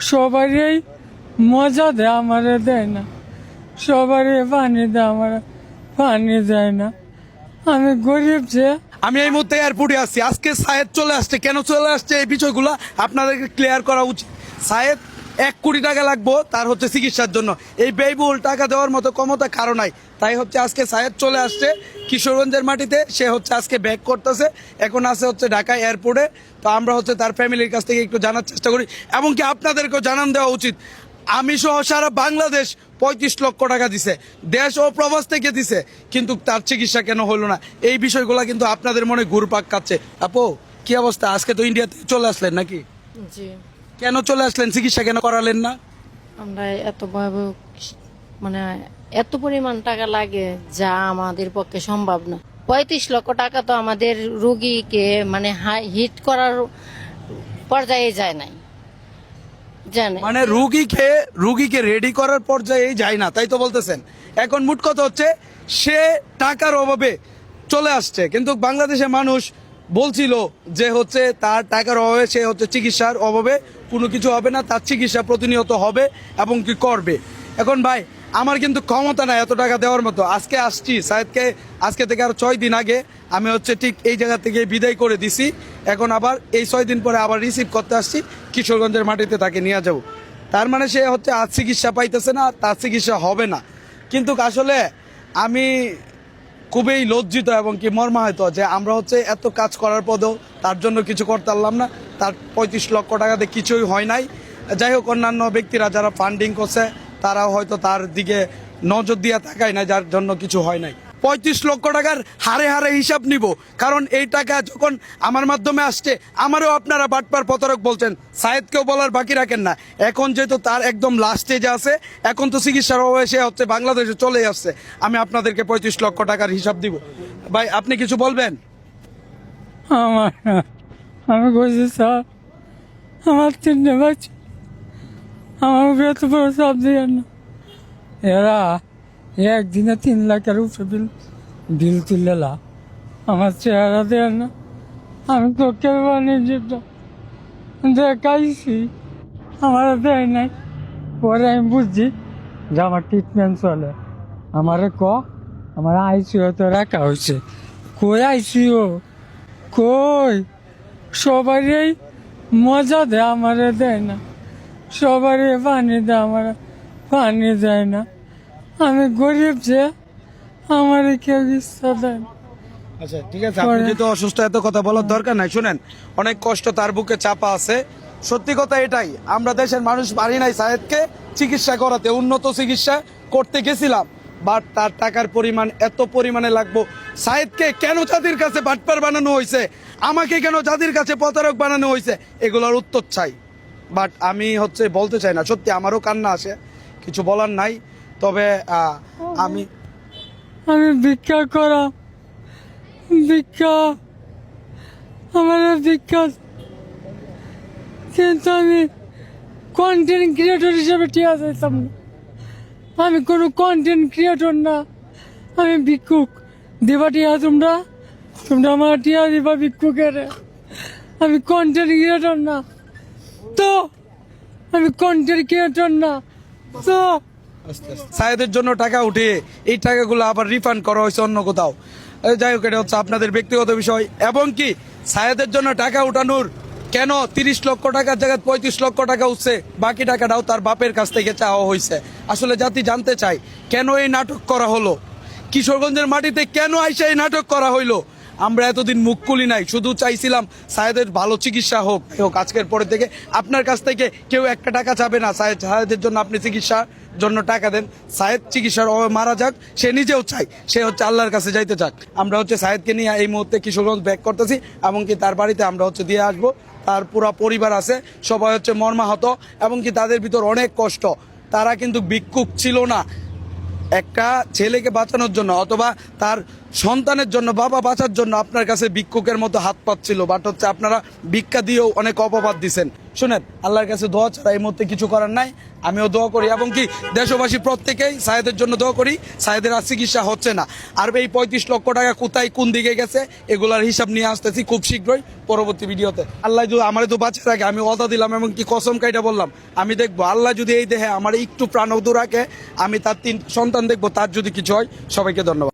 সবারই মজা দেয়, আমারে দেয় না। সবারই পানি দেয়, আমার পানি দেয় না। আমি গরিব যে। আমি এই মুহূর্তে এয়ারপোর্টে আছি। আজকে সায়েদ চলে আসছে, কেন চলে আসছে এই বিষয়গুলো আপনাদেরকে ক্লিয়ার করা উচিত। সায়েদ 1 কোটি টাকা লাগবো তার হচ্ছে চিকিৎসার জন্য, এই ব্যয়বহুল টাকা দেওয়ার মতো ক্ষমতা কারো নাই। তাই হচ্ছে আজকে সায়েদ চলে আসছে কিশোরগঞ্জের মাটিতে। সে হচ্ছে আজকে ব্যাক করতেছে, এখন আছে হচ্ছে ঢাকা এয়ারপোর্টে। তো আমরা হচ্ছে তার ফ্যামিলির কাছ থেকে একটু জানার চেষ্টা করি, এমনকি আপনাদেরকেও জানান দেওয়া উচিত। আমি সহ সারা বাংলাদেশ 35 লক্ষ টাকা দিছে, দেশ ও প্রবাস থেকে দিছে, কিন্তু তার চিকিৎসা কেন হলো না, এই বিষয়গুলো কিন্তু আপনাদের মনে ঘুরপাক খাচ্ছে। আপু, কি অবস্থা? আজকে তো ইন্ডিয়াতে চলে আসলেন নাকি? জি, কেন চলে আসলেন? চিকিৎসা কেন করালেন না? আমরা এত ভয়াবহ মানে এত পরিমাণ টাকা লাগে যা আমাদের পক্ষে সম্ভব না। 35 লক্ষ টাকা তো আমাদের রোগীকে মানে হিট করার পর্যায়ে যায় নাই, জানে মানে রুগীকে রেডি করার পর্যায়ে যায় না, তাই তো বলতেছেন। এখন মোট কথা হচ্ছে সে টাকার অভাবে চলে আসছে, কিন্তু বাংলাদেশের মানুষ বলছিল যে হচ্ছে তার টাকার অভাবে সে হচ্ছে চিকিৎসার অভাবে কোনো কিছু হবে না, তার চিকিৎসা প্রতিনিয়ত হবে এবং কি করবে। এখন ভাই, আমার কিন্তু ক্ষমতা নাই এত টাকা দেওয়ার মতো। আজকে আসছি সায়েদকে, আজকে থেকে আর 6 দিন আগে আমি হচ্ছে ঠিক এই জায়গা থেকে বিদায় করে দিছি। এখন আবার এই 6 দিন পরে আবার রিসিভ করতে আসছি, কিশোরগঞ্জের মাটিতে তাকে নিয়ে যাব। তার মানে সে হচ্ছে আজ চিকিৎসা পাইতেছে না, তার চিকিৎসা হবে না। কিন্তু আসলে আমি খুবই লজ্জিত এবং কি মর্মাহত যে আমরা হচ্ছে এত কাজ করার পরেও তার জন্য কিছু করতে পারলাম না। তার 35 লক্ষ টাকাতে কিছুই হয় নাই। যাই হোক, অন্যান্য ব্যক্তিরা যারা ফান্ডিং করছে তারাও হয়তো তার দিকে নজর দিয়ে তাকায় না, যার জন্য কিছু হয় নাই। 35 লক্ষ টাকার হারে হারে হিসাব নিব, কারণ এই টাকা যখন আমার মাধ্যমে আসছে আমারও আপনারা বাটপার প্রতারক বলছেন, সায়েদকেও বলার বাকি রাখেন না। এখন যেহেতু তার একদম লাস্ট স্টেজে আছে, এখন তো চিকিৎসার অভাবে সে হচ্ছে বাংলাদেশে চলে আসছে, আমি আপনাদেরকে 35 লক্ষ টাকার হিসাব দিব। ভাই, আপনি কিছু বলবেন? আমার আমি বলছি স্যার, আমার 3টে বাচ্চা, আমার উপরে এত বড় চাপ দিয়ে না। এরা একদিনে 3 লাখের উপরে বিল তুলেলা, আমার চেহারা দেয় না। আমি চোখের বাণিজ্য দেখাইছি, আমার দেয় নাই। পরে আমি বুঝছি যে আমার ট্রিটমেন্ট চলে। আমারে আমার আইসিও তো রাখা হয়েছে। কই আইসিও, কই? সবারই মজা দেয়, আমারে দেয় না। সবারই পানি দেয়, আমার পানি দেয় না। আমি গরিব যে, আমার কেউ ইচ্ছা দেয় না। আচ্ছা, ঠিক আছে, আপনি যেহেতু অসুস্থ, এত কথা বলার দরকার নাই। শুনেন, অনেক কষ্ট তার বুকে চাপা আছে। সত্যি কথা এটাই, আমরা দেশের মানুষ পারি নাই সায়েদকে চিকিৎসা করাতে। উন্নত চিকিৎসা করতে গেছিলাম, বাট তার টাকার পরিমাণ এত পরিমাণে লাগবো। সায়েদকে কেন জাতির কাছে বাটপার বানানো হয়েছে, আমাকে কেন জাতির কাছে প্রতারক বানানো হয়েছে, এগুলোর উত্তর চাই। বাট আমি হচ্ছে বলতে চাই না, সত্যি আমারও কান্না আসে, কিছু বলার নাই। তবে আমি আমি ভিক্ষা করা, ভিক্ষা, আমার ভিক্ষা, কিন্তু আমি কন্টেন্ট ক্রিয়েটর হিসেবে টিয়া যাইতাম না। আমি কোনো কন্টেন্ট ক্রিয়েটর না, আমি ভিক্ষুক। দিবা টিয়া তোমরা, তোমরা আমার টিয়া দিবা ভিক্ষুকের। আমি কন্টেন্ট ক্রিয়েটর না তো, আমি কন্টেন্ট ক্রিয়েটর না তো। সায়েদের জন্য টাকা উঠে এই টাকাগুলো আবার রিফান্ড করা হয়েছে অন্য কোথাও। যাই হোক, এটা হচ্ছে আপনাদের ব্যক্তিগত বিষয়। এবং কি সায়েদের জন্য টাকা উঠানোর কেন 30 লক্ষ টাকার জায়গায় 35 লক্ষ টাকা উঠছে, বাকি টাকাটাও তার বাপের কাছ থেকে চাওয়া হয়েছে। আসলে জাতি জানতে চাই কেন এই নাটক করা হলো, কিশোরগঞ্জের মাটিতে কেন আইসা এই নাটক করা হইলো। আমরা এতদিন মুখ খুলি নাই, শুধু চাইছিলাম সায়েদের ভালো চিকিৎসা হোক। আজকের পরে থেকে আপনার কাছ থেকে কেউ একটা টাকা চাবে না। সায়েদের জন্য আপনি চিকিৎসার জন্য টাকা দেন। সায়েদ চিকিৎসার অভাবে মারা যাক, সে নিজেও চাই, সে হচ্ছে আল্লাহর কাছে যাইতে চাক। আমরা হচ্ছে সায়েদকে নিয়ে এই মুহূর্তে কিশোরগঞ্জ ব্যাক করতেছি, এমনকি তার বাড়িতে আমরা হচ্ছে দিয়ে আসবো। তার পুরো পরিবার আছে, সবাই হচ্ছে মর্মাহত, এবং কি তাদের ভিতর অনেক কষ্ট। তারা কিন্তু ভিক্ষুক ছিল না, একটা ছেলেকে বাঁচানোর জন্য অথবা তার সন্তানের জন্য, বাবা বাঁচার জন্য আপনার কাছে ভিক্ষুকের মতো হাত পাচ্ছিল। বাট হচ্ছে আপনারা ভিক্ষা দিয়েও অনেক অপবাদ দিচ্ছেন। শুনেন, আল্লাহর কাছে দোয়া ছাড়া এই মুহূর্তে কিছু করার নাই। আমিও দোয়া করি এবং কি দেশবাসী প্রত্যেকেই সায়েদের জন্য দোয়া করি। সায়েদের আর চিকিৎসা হচ্ছে না। আর এই 35 লক্ষ টাকা কোথায় কোন দিকে গেছে এগুলার হিসাব নিয়ে আসতেছি খুব শীঘ্রই পরবর্তী ভিডিওতে। আল্লাহ যদি আমার তো বাঁচে রাখে, আমি ওয়াদা দিলাম এবং কি কসম কাইটা বললাম, আমি দেখবো আল্লাহ যদি এই দেহে আমার একটু প্রাণ রাখে, আমি তার 3 সন্তান দেখবো। তার যদি কিছু হয়, সবাইকে ধন্যবাদ।